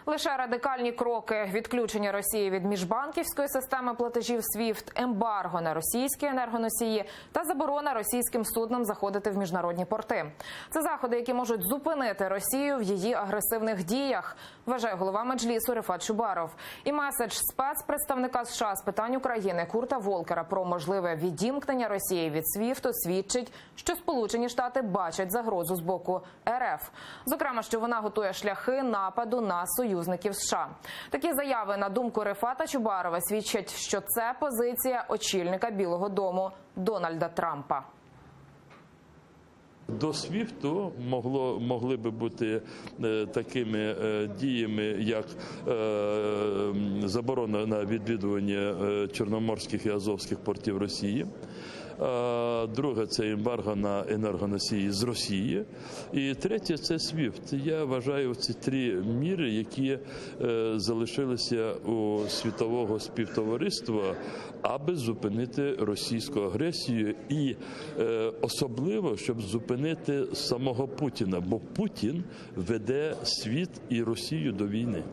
Лише радикальні кроки – відключення Росії від міжбанківської системи платежів SWIFT, ембарго на російські енергоносії та заборона російським суднам заходити в міжнародні порти. Це заходи, які можуть зупинити Росію в її агресивних діях, вважає голова Меджлісу Рефат Чубаров. І меседж спецпредставника США з питань України Курта Волкера про можливе відімкнення Росії від SWIFT свідчить, що Сполучені Штати бачать загрозу з боку РФ. Зокрема, що вона готує шляхи нападу на союзників США. Такі заяви, на думку Рефата Чубарова, свідчать, що це позиція очільника Білого дому Дональда Трампа. До СВІФТу могли би бути такими діями, як заборона на відвідування чорноморських і азовських портів Росії. Друге – це ембарго на енергоносії з Росії. І третє – це SWIFT. Я вважаю, ці три міри, які залишилися у світового співтовариства, аби зупинити російську агресію і особливо, щоб зупинити самого Путіна, бо Путін веде світ і Росію до війни.